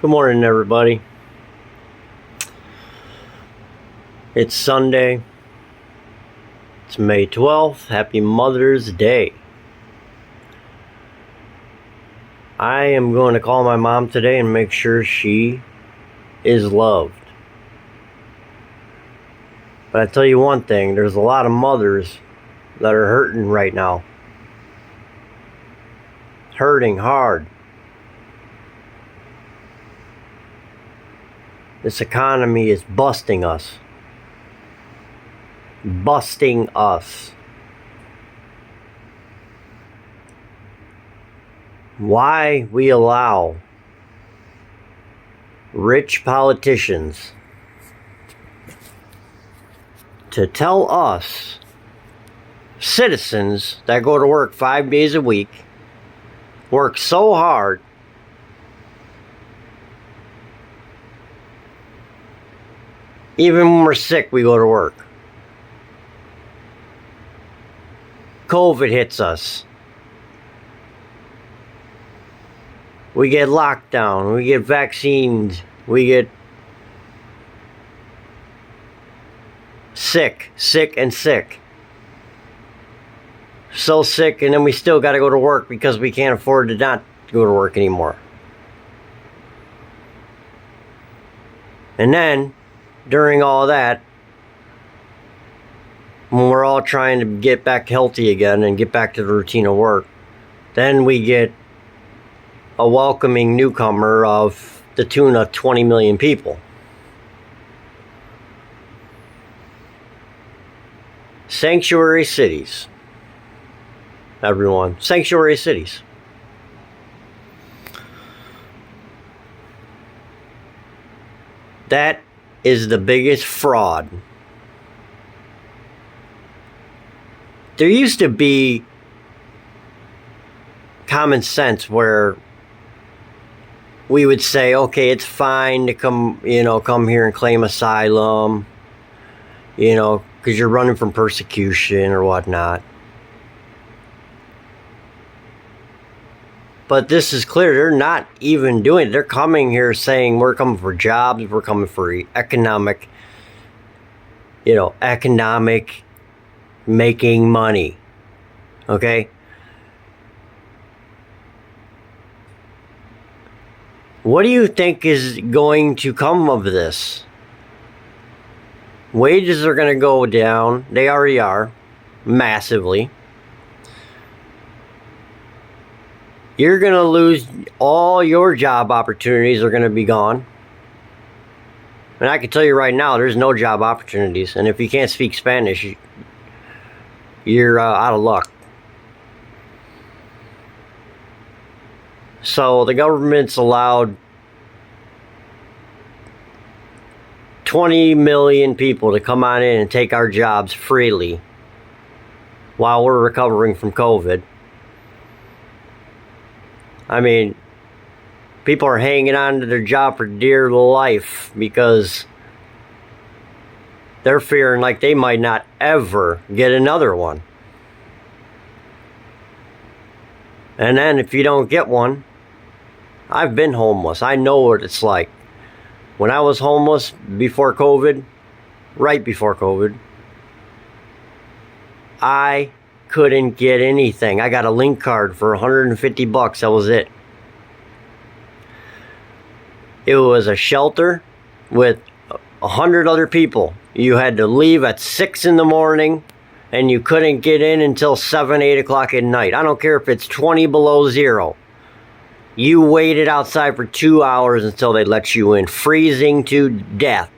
Good morning, everybody. It's Sunday. It's May 12th. Happy Mother's Day. I am going to call my mom today and make sure she is loved. But I tell you one thing, there's a lot of mothers that are hurting right now. Hurting hard. This economy is busting us. Busting us. Why we allow rich politicians to tell us, citizens that go to work 5 days a week, work so hard, even when we're sick, we go to work. COVID hits us. We get locked down. We get vaccines. We get sick. So sick, and then we still got to go to work because we can't afford to not go to work anymore. And then, during all that, when we're all trying to get back healthy again and get back to the routine of work, then we get a welcoming newcomer of the tune of 20 million people. Sanctuary cities. Everyone. Sanctuary cities. That is the biggest fraud. There used to be common sense where we would say, okay, it's fine to come here and claim asylum, because you're running from persecution or whatnot. But this is clear, they're not even doing it. They're coming here saying, we're coming for jobs, we're coming for economic making money. Okay? What do you think is going to come of this? Wages are going to go down. They already are. Massively. You're going to lose all your job opportunities are going to be gone. And I can tell you right now, there's no job opportunities. And if you can't speak Spanish, you're out of luck. So the government's allowed 20 million people to come on in and take our jobs freely while we're recovering from COVID. I mean, people are hanging on to their job for dear life because they're fearing like they might not ever get another one. And then if you don't get one, I've been homeless. I know what it's like. When I was homeless before COVID, right before COVID, I couldn't get anything. I got a link card for $150. That was it. It was a shelter with 100 other people. You had to leave at 6 in the morning and you couldn't get in until 7, 8 o'clock at night. I don't care if it's 20 below zero. You waited outside for 2 hours until they let you in, freezing to death.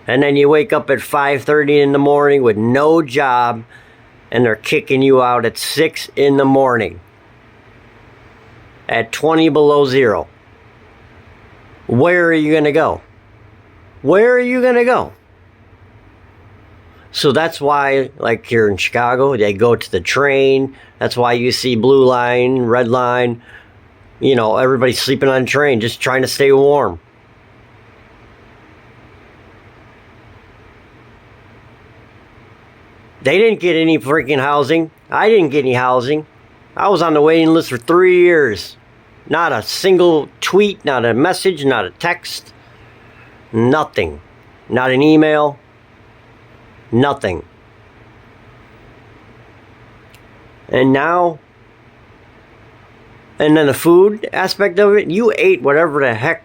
And then you wake up at 5:30 in the morning with no job and they're kicking you out at 6 in the morning at 20 below zero. Where are you going to go? Where are you going to go? So that's why, like here in Chicago, they go to the train. That's why you see blue line, red line. Everybody's sleeping on the train, just trying to stay warm. They didn't get any freaking housing. I didn't get any housing. I was on the waiting list for 3 years. Not a single tweet, not a message, not a text, nothing. Not an email, nothing. And now, and then the food aspect of it, you ate whatever the heck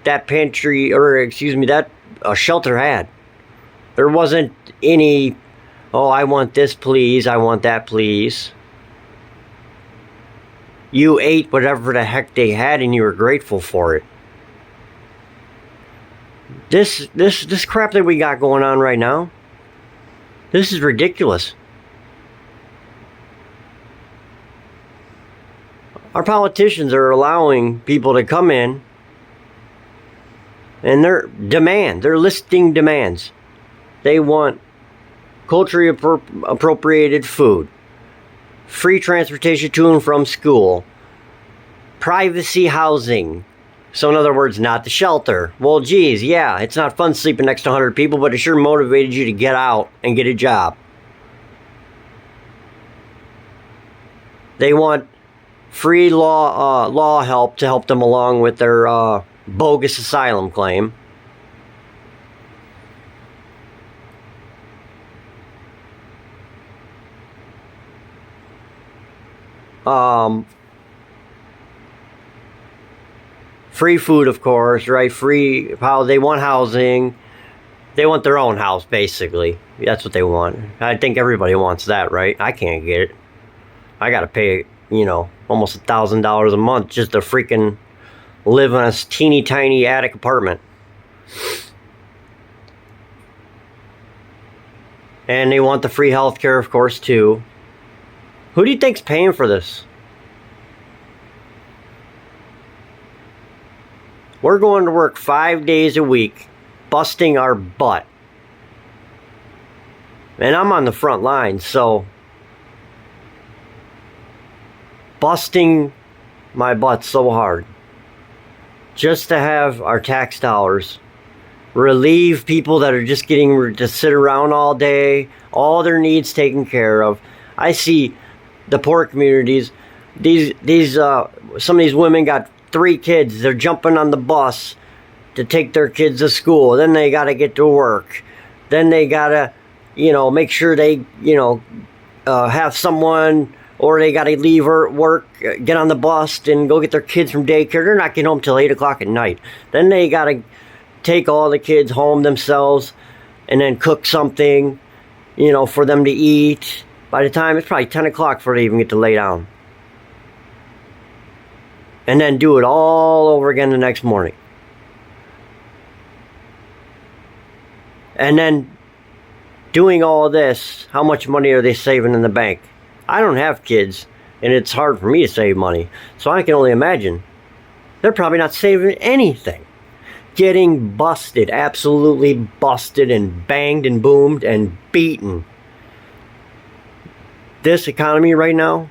that pantry, or excuse me, that shelter had. There wasn't any, oh, I want this please, I want that please. You ate whatever the heck they had and you were grateful for it. This crap that we got going on right now, this is ridiculous. Our politicians are allowing people to come in and they're listing demands. They want culturally appropriated food, free transportation to and from school, privacy housing. So in other words, not the shelter. Well, geez, yeah, it's not fun sleeping next to 100 people, but it sure motivated you to get out and get a job. They want free law help to help them along with their bogus asylum claim. Free food, of course, right? Free, how they want housing. They want their own house, basically. That's what they want. I think everybody wants that, right? I can't get it. I gotta pay, almost $1,000 a month just to freaking live in a teeny tiny attic apartment. And they want the free health care, of course, too. Who do you think's paying for this? We're going to work 5 days a week, busting our butt. And I'm on the front line, so busting my butt so hard just to have our tax dollars relieve people that are just getting to sit around all day, all their needs taken care of. I see the poor communities, some of these women got 3 kids. They're jumping on the bus to take their kids to school. Then they got to get to work. Then they got to, make sure they, have someone, or they got to leave work, get on the bus and go get their kids from daycare. They're not getting home till 8 o'clock at night. Then they got to take all the kids home themselves and then cook something, for them to eat. By the time, it's probably 10 o'clock before they even get to lay down. And then do it all over again the next morning. And then doing all of this, how much money are they saving in the bank? I don't have kids, and it's hard for me to save money. So I can only imagine. They're probably not saving anything. Getting busted, absolutely busted and banged and boomed and beaten. This economy right now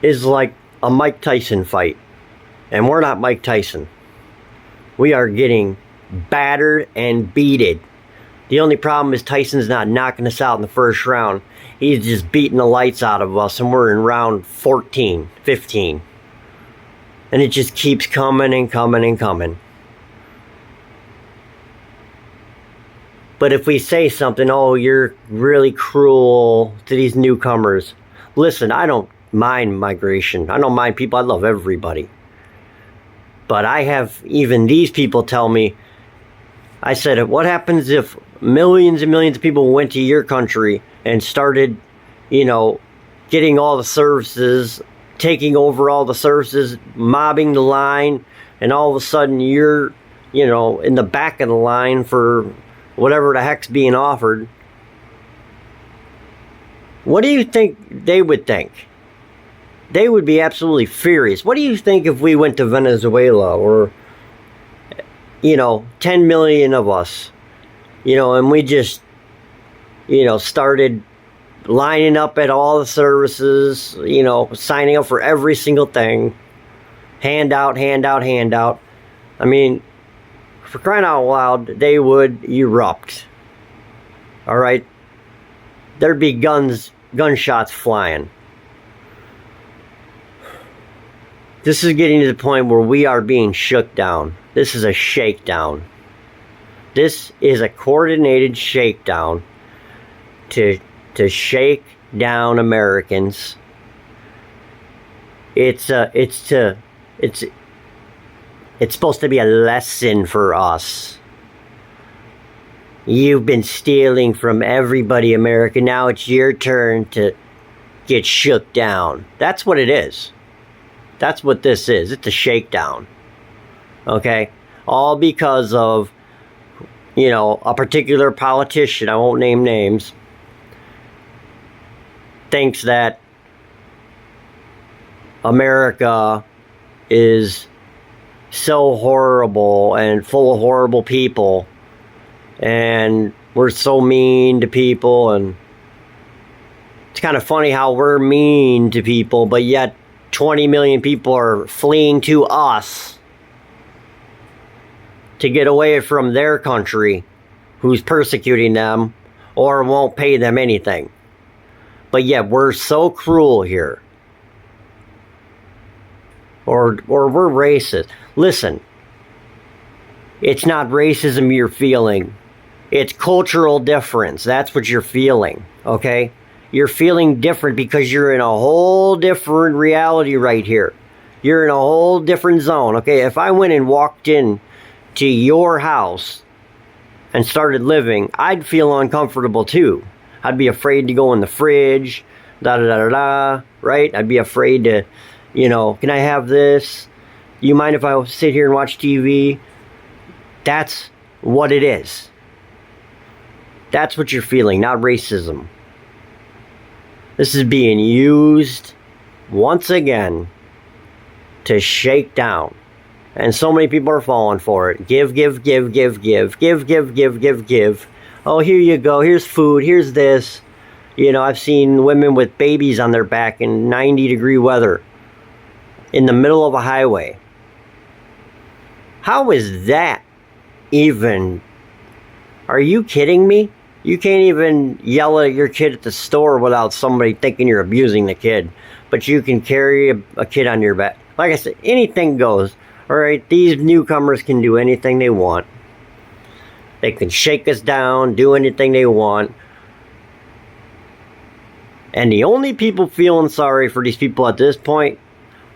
is like a Mike Tyson fight. And we're not Mike Tyson. We are getting battered and beated. The only problem is Tyson's not knocking us out in the first round. He's just beating the lights out of us, and we're in round 14, 15. And it just keeps coming and coming and coming. But if we say something, oh, you're really cruel to these newcomers. Listen, I don't mind migration. I don't mind people. I love everybody. But I have even these people tell me, I said, what happens if millions and millions of people went to your country and started, getting all the services, taking over all the services, mobbing the line, and all of a sudden you're, in the back of the line for whatever the heck's being offered. What do you think they would think? They would be absolutely furious. What do you think if we went to Venezuela, or 10 million of us, and we just, started lining up at all the services, signing up for every single thing, handout. I mean, for crying out loud, they would erupt. All right? There'd be gunshots flying. This is getting to the point where we are being shook down. This is a shakedown. This is a coordinated shakedown to shake down Americans. It's supposed to be a lesson for us. You've been stealing from everybody, America. Now it's your turn to get shook down. That's what it is. That's what this is. It's a shakedown. Okay? All because of, a particular politician, I won't name names, thinks that America is so horrible and full of horrible people, and we're so mean to people, and it's kind of funny how we're mean to people, but yet 20 million people are fleeing to us to get away from their country who's persecuting them or won't pay them anything. But yet we're so cruel here. Or we're racist. Listen, it's not racism you're feeling. It's cultural difference. That's what you're feeling, okay? You're feeling different because you're in a whole different reality right here. You're in a whole different zone, okay? If I went and walked in to your house and started living, I'd feel uncomfortable too. I'd be afraid to go in the fridge, da-da-da-da-da, right? I'd be afraid to, can I have this? You mind if I sit here and watch TV? That's what it is. That's what you're feeling, not racism. This is being used once again to shake down. And so many people are falling for it. Give. Oh, here you go. Here's food. Here's this. I've seen women with babies on their back in 90-degree weather in the middle of a highway. How is that even? Are you kidding me? You can't even yell at your kid at the store without somebody thinking you're abusing the kid. But you can carry a kid on your back. Like I said, anything goes. All right, these newcomers can do anything they want. They can shake us down, do anything they want. And the only people feeling sorry for these people at this point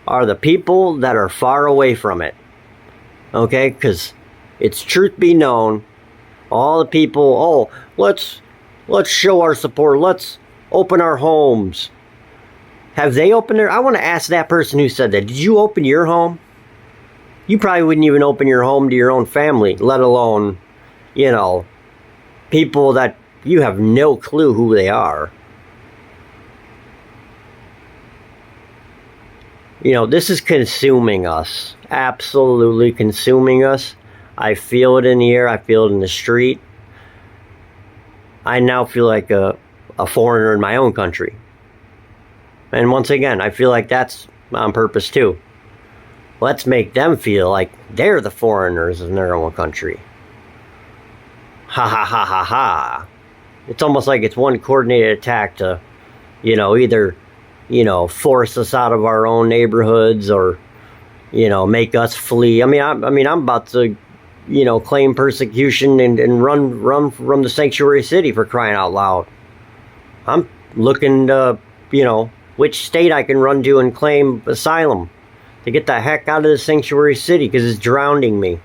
are the people that are far away from it. Okay, because it's truth be known, all the people, let's show our support. Let's open our homes. Have they opened their? I want to ask that person who said that. Did you open your home? You probably wouldn't even open your home to your own family, let alone, people that you have no clue who they are. This is consuming us. Absolutely consuming us. I feel it in the air. I feel it in the street. I now feel like a foreigner in my own country. And once again, I feel like that's on purpose too. Let's make them feel like they're the foreigners in their own country. Ha ha ha ha ha. It's almost like it's one coordinated attack to, either, force us out of our own neighborhoods or, make us flee. I'm about to, claim persecution and run from the sanctuary city, for crying out loud. I'm looking to, which state I can run to and claim asylum to get the heck out of the sanctuary city because it's drowning me.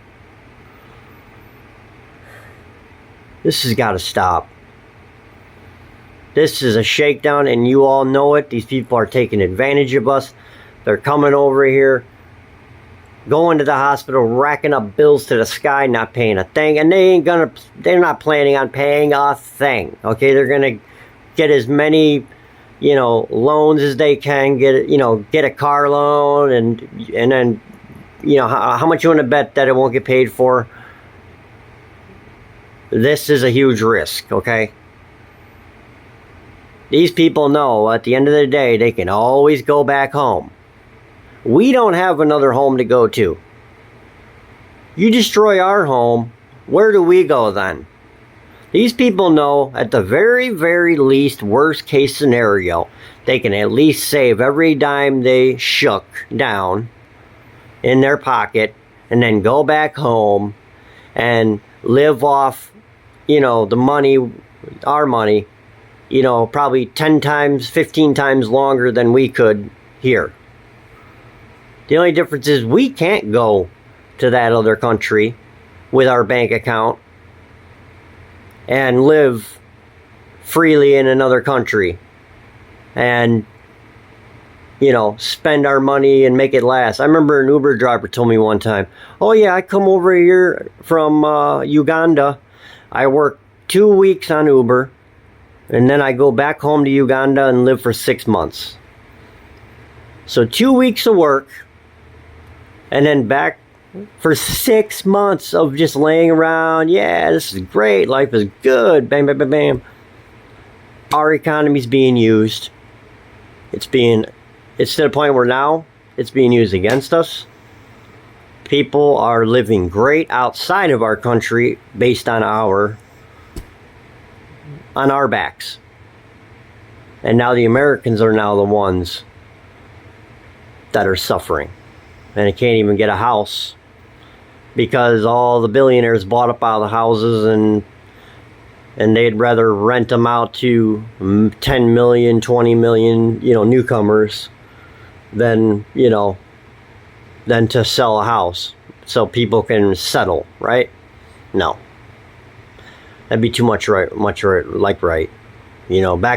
This has got to stop. This is a shakedown, and you all know it. These people are taking advantage of us. They're coming over here, going to the hospital, racking up bills to the sky, not paying a thing, and they're not planning on paying a thing. Okay, they're gonna get as many, loans as they can, get a car loan, and then, how much you want to bet that it won't get paid for? This is a huge risk, okay? These people know at the end of the day they can always go back home. We don't have another home to go to. You destroy our home, where do we go then? These people know at the very, very least, worst case scenario, they can at least save every dime they shook down in their pocket and then go back home and live off, the money, our money, probably 10 times, 15 times longer than we could here. The only difference is we can't go to that other country with our bank account and live freely in another country and spend our money and make it last. I remember an Uber driver told me one time, oh yeah, I come over here from Uganda. I work 2 weeks on Uber and then I go back home to Uganda and live for 6 months. So 2 weeks of work and then back for 6 months of just laying around. Yeah, this is great. Life is good. Bam, bam, bam, bam. Our economy's being used. It's to the point where now it's being used against us. People are living great outside of our country based on our backs. And now the Americans are now the ones that are suffering. And they can't even get a house because all the billionaires bought up all the houses and they'd rather rent them out to 10 million, 20 million, newcomers than to sell a house so people can settle, right? No. That'd be too much right. Back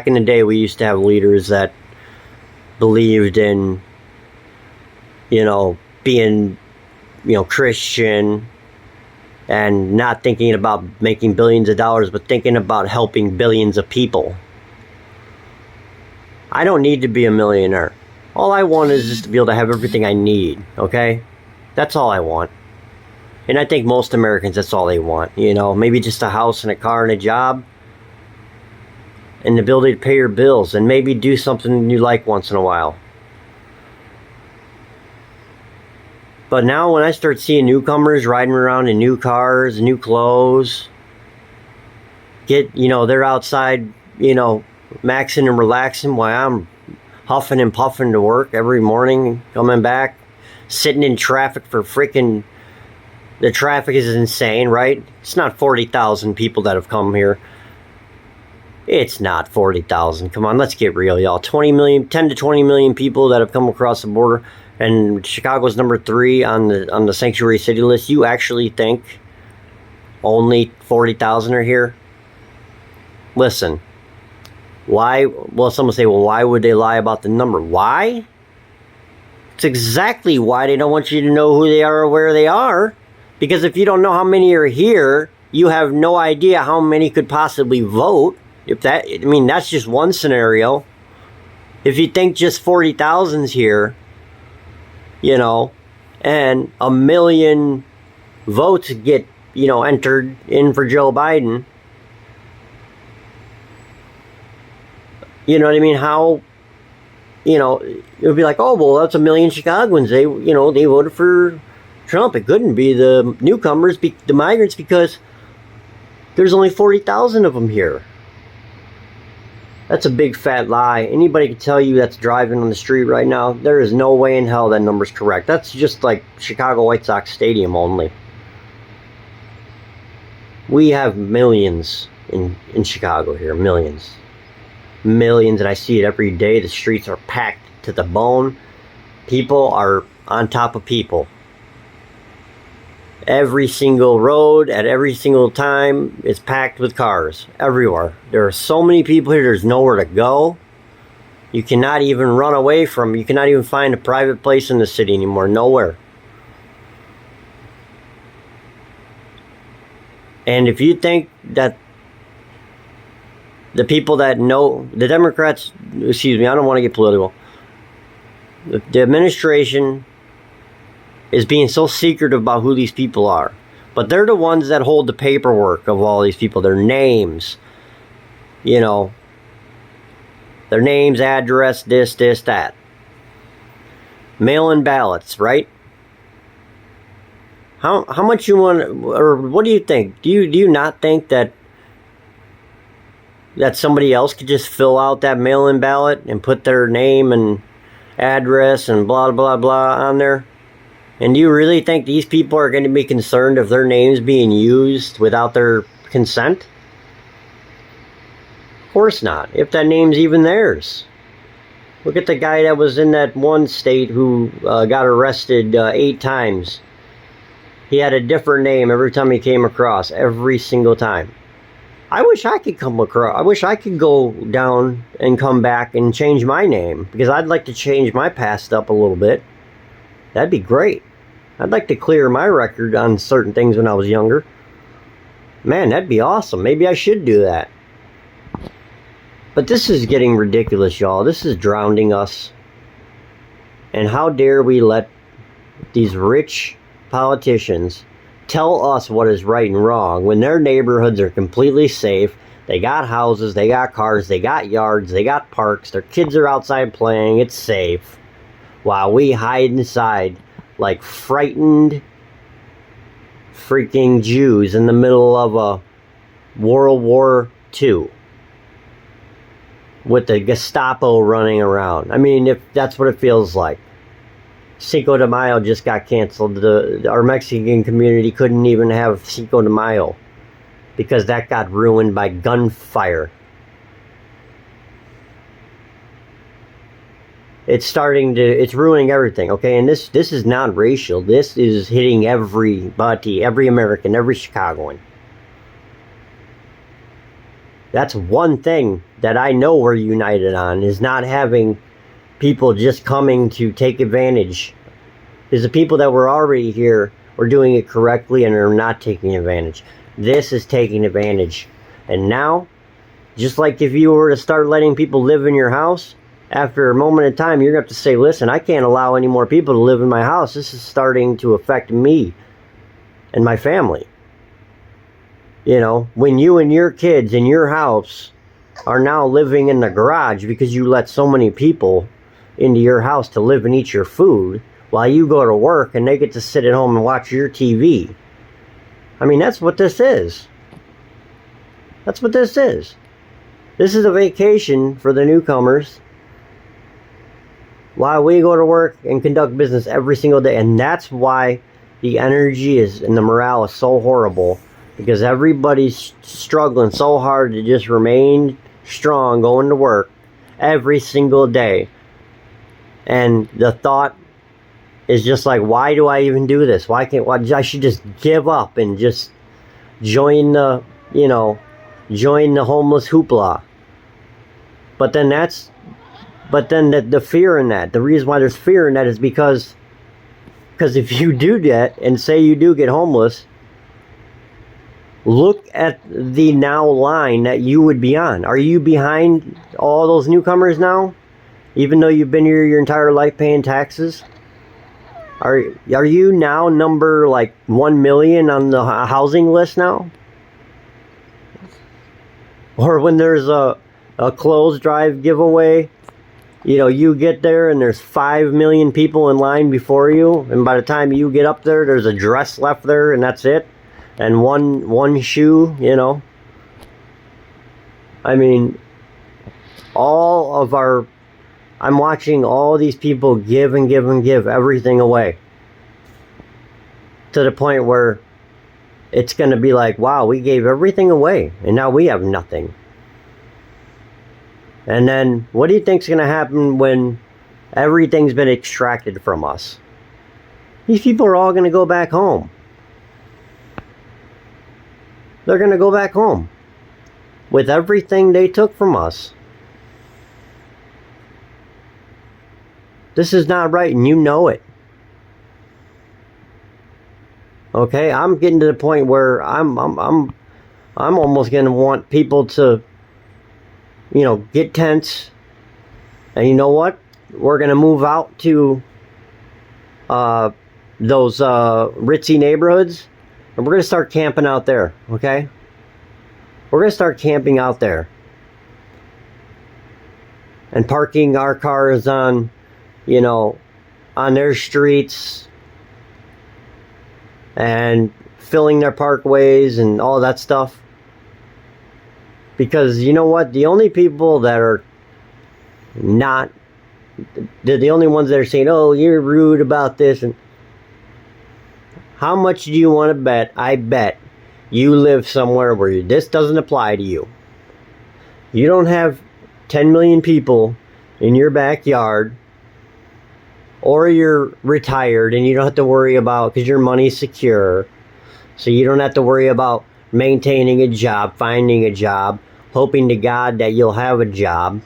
in the day we used to have leaders that believed in being Christian and not thinking about making billions of dollars, but thinking about helping billions of people. I don't need to be a millionaire. All I want is just to be able to have everything I need, okay? That's all I want. And I think most Americans, that's all they want. Maybe just a house and a car and a job and the ability to pay your bills and maybe do something you like once in a while. But now when I start seeing newcomers riding around in new cars, new clothes, they're outside, maxing and relaxing while I'm huffing and puffing to work every morning, coming back, sitting in traffic for the traffic is insane, right? It's not 40,000 people that have come here. It's not 40,000. Come on, let's get real, y'all. 10 to 20 million people that have come across the border. And Chicago's number 3 on the sanctuary city list. You actually think only 40,000 are here? Listen, why? Well, someone say, well, why would they lie about the number? Why? It's exactly why they don't want you to know who they are or where they are. Because if you don't know how many are here, you have no idea how many could possibly vote. That's just one scenario. If you think just 40,000's here, and 1 million votes get, entered in for Joe Biden. You know what I mean? How, it would be like, oh, well, that's 1 million Chicagoans. They voted for Trump. It couldn't be the newcomers, the migrants, because there's only 40,000 of them here. That's a big fat lie. Anybody can tell you that's driving on the street right now, there is no way in hell that number's correct. That's just like Chicago White Sox Stadium only. We have millions in Chicago here. Millions. Millions, and I see it every day. The streets are packed to the bone. People are on top of people. Every single road at every single time is packed with cars everywhere. There are so many people here, there's nowhere to go. You cannot even run away from, you cannot even find a private place in the city anymore. Nowhere. And if you think that the people that know, the Democrats, I don't want to get political. The administration is being so secretive about who these people are. But they're the ones that hold the paperwork of all these people, their names. Their names, address, this, that. Mail-in ballots, right? How much you want, or what do you think? Do you not think that somebody else could just fill out that mail-in ballot and put their name and address and blah, blah, blah on there? And do you really think these people are going to be concerned if their names being used without their consent? Of course not, if that name's even theirs. Look at the guy that was in that one state who got arrested 8 times. He had a different name every time he came across, every single time. I wish I could go down and come back and change my name, because I'd like to change my past up a little bit. That'd be great. I'd like to clear my record on certain things when I was younger. Man, that'd be awesome. Maybe I should do that. But this is getting ridiculous, y'all. This is drowning us. And how dare we let these rich politicians tell us what is right and wrong when their neighborhoods are completely safe. They got houses, they got cars, they got yards, they got parks, their kids are outside playing, it's safe. While we hide inside like frightened freaking Jews in the middle of a World War II. With the Gestapo running around. I mean, if that's what it feels like. Cinco de Mayo just got canceled. Our Mexican community couldn't even have Cinco de Mayo because that got ruined by gunfire. It's ruining everything, okay? And this is not racial. This is hitting everybody, every American, every Chicagoan. That's one thing that I know we're united on, is not having people just coming to take advantage. Because the people that were already here were doing it correctly and are not taking advantage. This is taking advantage. And now, just like if you were to start letting people live in your house, after a moment in time, you're going to have to say, listen, I can't allow any more people to live in my house. This is starting to affect me and my family. You know, when you and your kids in your house are now living in the garage because you let so many people into your house to live and eat your food while you go to work and they get to sit at home and watch your TV. I mean, that's what this is. That's what this is. This is a vacation for the newcomers while we go to work and conduct business every single day. And that's why the energy and the morale is so horrible. Because everybody's struggling so hard to just remain strong going to work every single day. And the thought is just like, why do I even do this? I should just give up and just join the homeless hoopla. But then the fear in that, the reason why there's fear in that is because if you do that and say you do get homeless, look at the now line that you would be on. Are you behind all those newcomers now? Even though you've been here your entire life paying taxes? Are you now number like 1 million on the housing list now? Or when there's a clothes drive giveaway, you know, you get there and there's 5 million people in line before you, and by the time you get up there, there's a dress left there and that's it. And one shoe, you know. I mean, I'm watching all these people give and give and give everything away. To the point where it's going to be like, wow, we gave everything away and now we have nothing. And then what do you think's going to happen when everything's been extracted from us? These people are all going to go back home. They're going to go back home with everything they took from us. This is not right, and you know it. Okay, I'm getting to the point where I'm almost going to want people to, you know, get tents. And you know what? We're going to move out to those ritzy neighborhoods. And we're going to start camping out there, okay? We're going to start camping out there. And parking our cars on, you know, on their streets. And filling their parkways and all that stuff. Because you know what? The only people that are not, the only ones that are saying, oh, you're rude about this. And How much do you want to bet? I bet you live somewhere where this doesn't apply to you. You don't have 10 million people in your backyard, or you're retired and you don't have to worry about, because your money's secure, so you don't have to worry about maintaining a job, finding a job, hoping to God that you'll have a job.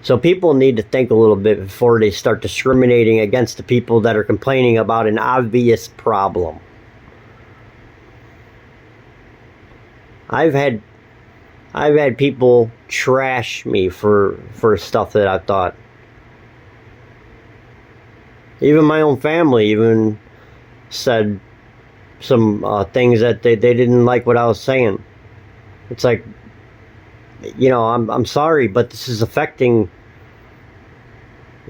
So people need to think a little bit before they start discriminating against the people that are complaining about an obvious problem. I've had people trash me for stuff that I thought. Even my own family even said some things that they didn't like what I was saying. It's like, I'm sorry, but this is affecting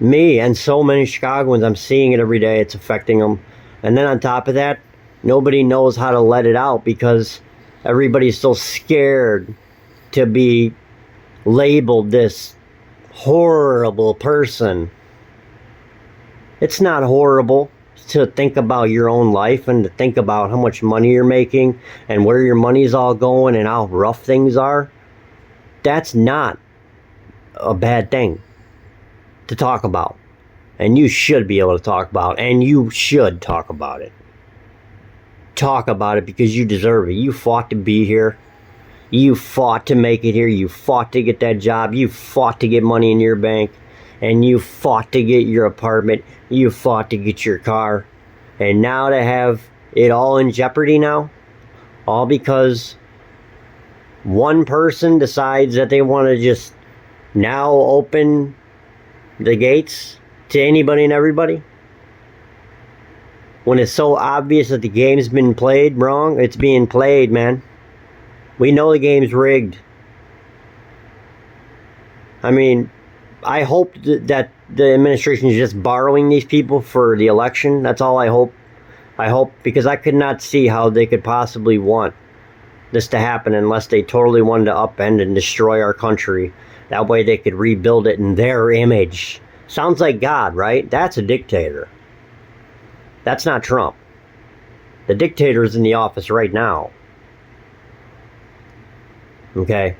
me and so many Chicagoans. I'm seeing it every day. It's affecting them. And then on top of that, nobody knows how to let it out because everybody's so scared to be labeled this horrible person. It's not horrible to think about your own life and to think about how much money you're making and where your money's all going and how rough things are. That's not a bad thing to talk about. And you should be able to talk about, and you should talk about it. Talk about it because you deserve it. You fought to be here. You fought to make it here. You fought to get that job. You fought to get money in your bank. And you fought to get your apartment. You fought to get your car. And now to have it all in jeopardy now, all because one person decides that they want to just now open the gates to anybody and everybody, when it's so obvious that the game's been played wrong. It's being played, man. We know the game's rigged. I mean, I hope that the administration is just borrowing these people for the election. That's all I hope. I hope, because I could not see how they could possibly want this to happen unless they totally wanted to upend and destroy our country. That way they could rebuild it in their image. Sounds like God, right? That's a dictator. That's not Trump. The dictator is in the office right now. Okay?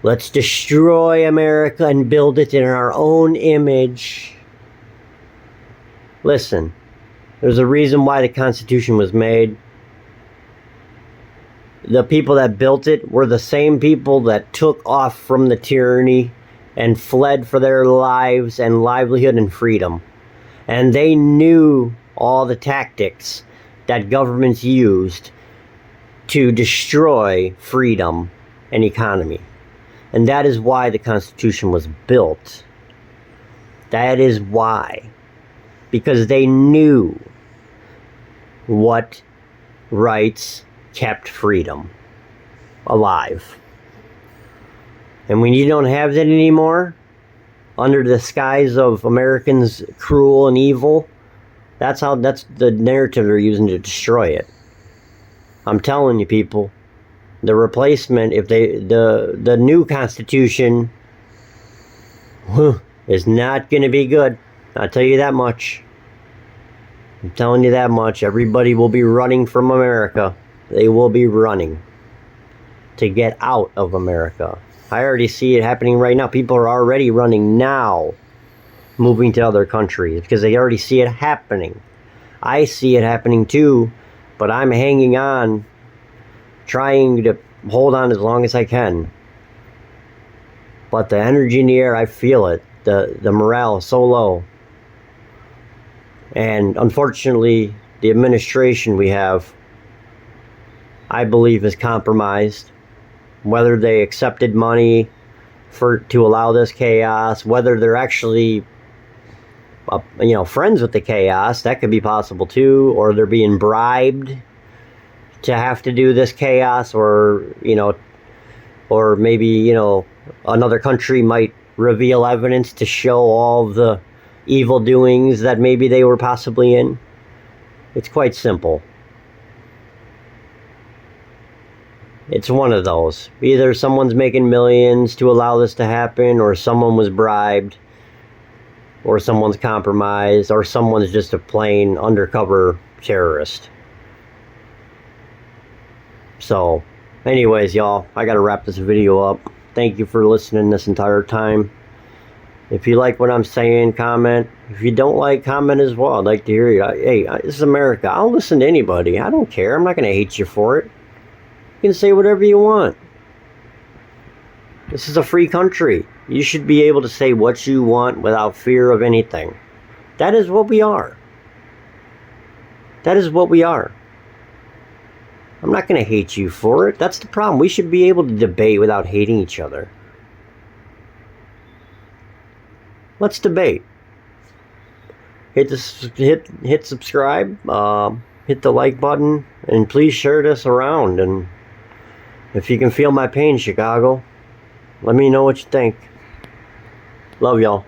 Let's destroy America and build it in our own image. Listen, there's a reason why the Constitution was made. The people that built it were the same people that took off from the tyranny and fled for their lives and livelihood and freedom. And they knew all the tactics that governments used to destroy freedom and economy. And that is why the Constitution was built. That is why. Because they knew what rights kept freedom alive. And when you don't have that anymore, under the skies of Americans cruel and evil, that's the narrative they're using to destroy it. I'm telling you, people, the replacement, if the new Constitution is not going to be good. I'll tell you that much. I'm telling you that much. Everybody will be running from America. They will be running to get out of America. I already see it happening right now. People are already running now, moving to other countries because they already see it happening. I see it happening too, but I'm hanging on, trying to hold on as long as I can. But the energy in the air, I feel it. The morale is so low. And unfortunately, the administration we have, I believe, is compromised. Whether they accepted money to allow this chaos, whether they're actually friends with the chaos, that could be possible too, or they're being bribed to have to do this chaos, or maybe another country might reveal evidence to show all the evil doings that maybe they were possibly in. It's quite simple. It's one of those. Either someone's making millions to allow this to happen, or someone was bribed. or someone's compromised, or someone's just a plain undercover terrorist. So, anyways, y'all, I gotta wrap this video up. Thank you for listening this entire time. If you like what I'm saying, comment. If you don't like, comment as well. I'd like to hear you. Hey, this is America. I'll listen to anybody. I don't care. I'm not going to hate you for it. You can say whatever you want. This is a free country. You should be able to say what you want without fear of anything. That is what we are. That is what we are. I'm not going to hate you for it. That's the problem. We should be able to debate without hating each other. Let's debate. Hit subscribe, hit the like button, and please share this around. And if you can feel my pain, Chicago, let me know what you think. Love y'all.